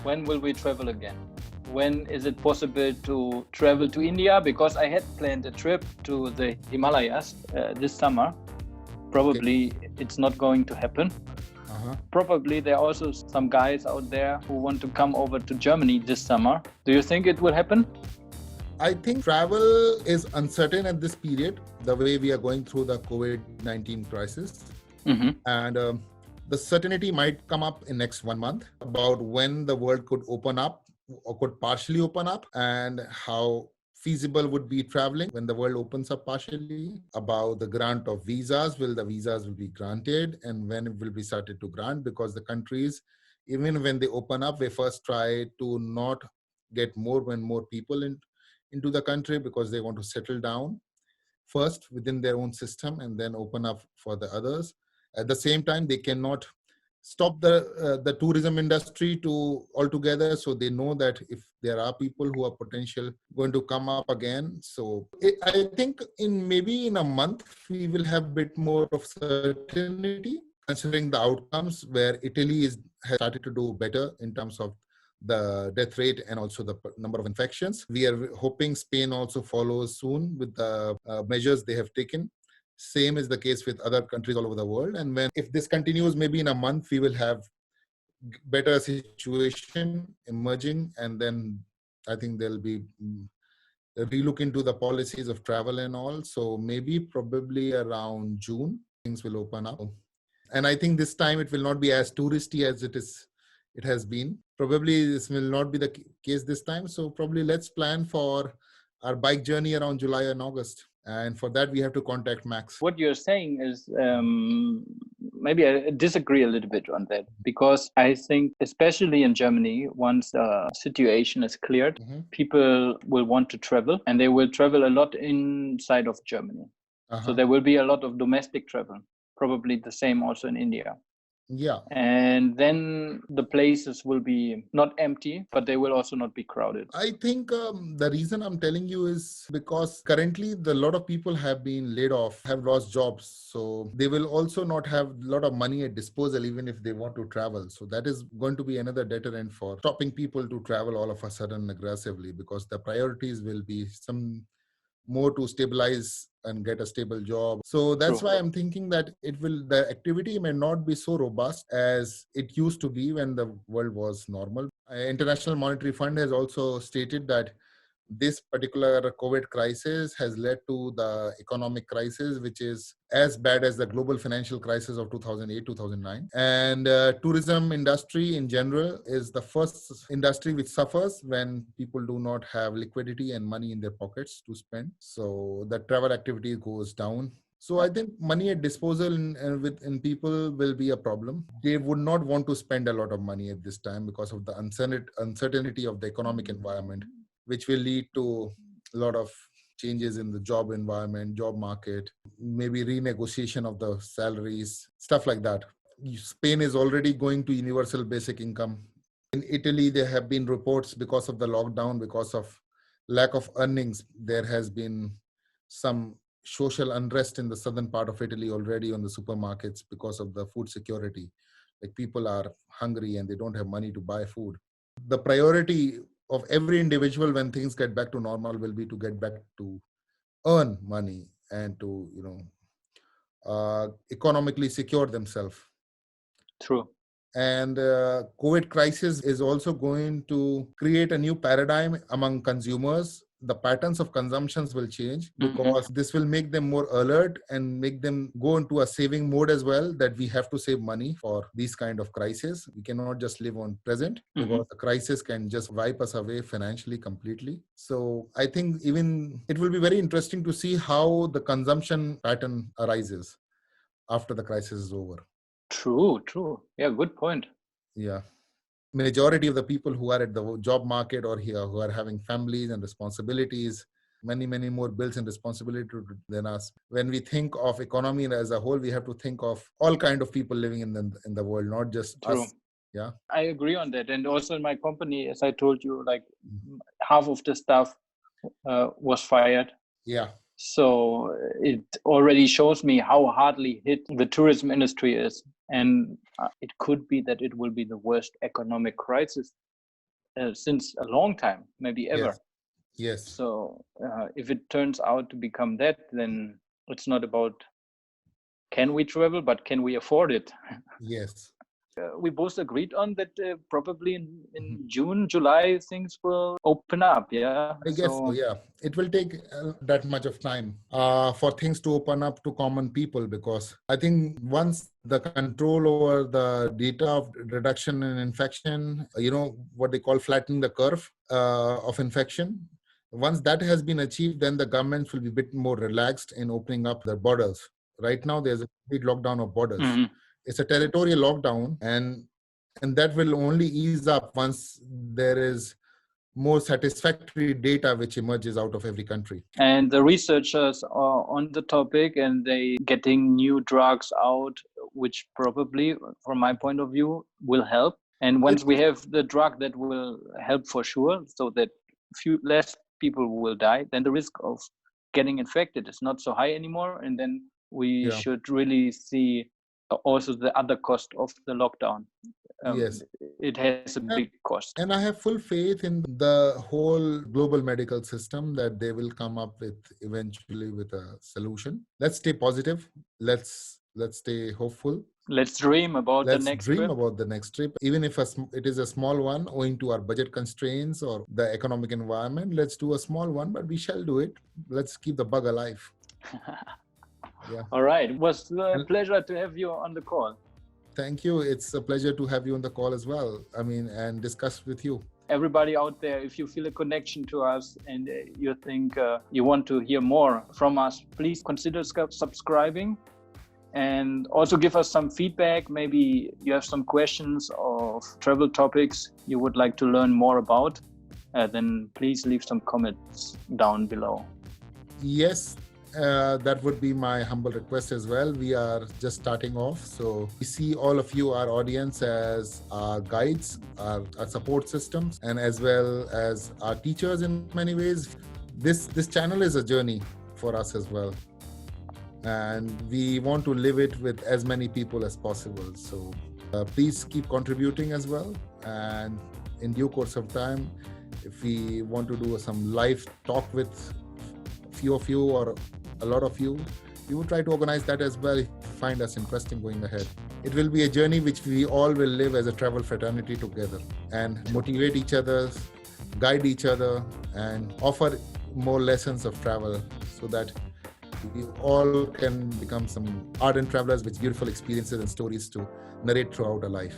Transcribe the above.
when will we travel again? When is it possible to travel to India? Because I had planned a trip to the Himalayas this summer. Okay. Probably it's not going to happen. Probably there are also some guys out there who want to come over to Germany this summer. Do you think it will happen? I think travel is uncertain at this period, the way we are going through the COVID-19 crisis. And the certainty might come up in next 1 month about when the world could open up or could partially open up, and how feasible would be traveling when the world opens up partially, about the grant of visas, will the visas will be granted, and when it will be started to grant, because the countries, even when they open up, they first try to not get more and more people into the country, because they want to settle down first within their own system and then open up for the others. At the same time, they cannot stop the tourism industry to altogether, so they know that if there are people who are potential going to come up again. So I think maybe in a month we will have a bit more of certainty, considering the outcomes, where Italy has started to do better in terms of the death rate and also the number of infections. We are hoping Spain also follows soon with the measures they have taken. Same is the case with other countries all over the world. And if this continues, maybe in a month, we will have better situation emerging. And then I think there'll be relook into the policies of travel and all. So maybe probably around June, things will open up. And I think this time it will not be as touristy as it has been. Probably this will not be the case this time. So probably let's plan for our bike journey around July and August. And for that, we have to contact Max. What you're saying is, maybe I disagree a little bit on that, because I think, especially in Germany, once the situation is cleared, people will want to travel, and they will travel a lot inside of Germany. So there will be a lot of domestic travel, probably the same also in India. Yeah. And then the places will be not empty, but they will also not be crowded. I think the reason I'm telling you is because currently a lot of people have been laid off, have lost jobs. So they will also not have a lot of money at disposal, even if they want to travel. So that is going to be another deterrent for stopping people to travel all of a sudden aggressively, because the priorities will be some more to stabilize and get a stable job. So that's why I'm thinking that the activity may not be so robust as it used to be when the world was normal. International Monetary Fund has also stated that this particular COVID crisis has led to the economic crisis, which is as bad as the global financial crisis of 2008-2009. And tourism industry in general is the first industry which suffers when people do not have liquidity and money in their pockets to spend. So the travel activity goes down. So I think money at disposal in people will be a problem. They would not want to spend a lot of money at this time because of the uncertainty of the economic environment, which will lead to a lot of changes in the job environment, job market, maybe renegotiation of the salaries, stuff like that. Spain is already going to universal basic income. In Italy, there have been reports because of the lockdown, because of lack of earnings, there has been some social unrest in the southern part of Italy already on the supermarkets because of the food security. Like, people are hungry and they don't have money to buy food. The priority of every individual when things get back to normal will be to get back to earn money and to, economically secure themselves. True. And COVID crisis is also going to create a new paradigm among consumers. The patterns of consumptions will change because this will make them more alert and make them go into a saving mode as well, that we have to save money for these kind of crises. We cannot just live on present because the crisis can just wipe us away financially completely. So I think even it will be very interesting to see how the consumption pattern arises after the crisis is over. True. Yeah, good point. Yeah. Majority of the people who are at the job market or here who are having families and responsibilities, many more bills and responsibility than us. When we think of economy as a whole, we have to think of all kind of people living in the world, not just us. Yeah, I agree on that. And also in my company, as I told you, like half of the staff was fired. Yeah. So it already shows me how hardly hit the tourism industry is. And it could be that it will be the worst economic crisis since a long time, maybe ever. Yes. So if it turns out to become that, then it's not about can we travel, but can we afford it? Yes. We both agreed on that probably in June, July, things will open up. Yeah. I guess so, yeah. It will take that much of time for things to open up to common people, because I think once the control over the data of reduction in infection, what they call flattening the curve of infection, once that has been achieved, then the governments will be a bit more relaxed in opening up their borders. Right now, there's a complete lockdown of borders. Mm-hmm. It's a territorial lockdown, and that will only ease up once there is more satisfactory data which emerges out of every country. And the researchers are on the topic, and they getting new drugs out, which probably, from my point of view, will help. And once we have the drug that will help for sure, so that less people will die, then the risk of getting infected is not so high anymore. And then we should really see also the other cost of the lockdown. Yes. It has a big cost. And I have full faith in the whole global medical system that they will come up with eventually with a solution. Let's stay positive. Let's stay hopeful. Let's dream about the next trip. About the next trip. Even if it is a small one, owing to our budget constraints or the economic environment, let's do a small one, but we shall do it. Let's keep the bug alive. Yeah. All right. It was a pleasure to have you on the call. Thank you. It's a pleasure to have you on the call as well. And discuss with you. Everybody out there, if you feel a connection to us and you think you want to hear more from us, please consider subscribing and also give us some feedback. Maybe you have some questions of travel topics you would like to learn more about. Then please leave some comments down below. Yes. That would be my humble request as well. We are just starting off, so we see all of you, our audience, as our guides, our support systems, and as well as our teachers in many ways. This channel is a journey for us as well, and we want to live it with as many people as possible. So please keep contributing as well, and in due course of time, if we want to do some live talk with a few of you or a lot of you, we will try to organize that as well if you find us interesting going ahead. It will be a journey which we all will live as a travel fraternity together and motivate each other, guide each other, and offer more lessons of travel so that we all can become some ardent travelers with beautiful experiences and stories to narrate throughout our life.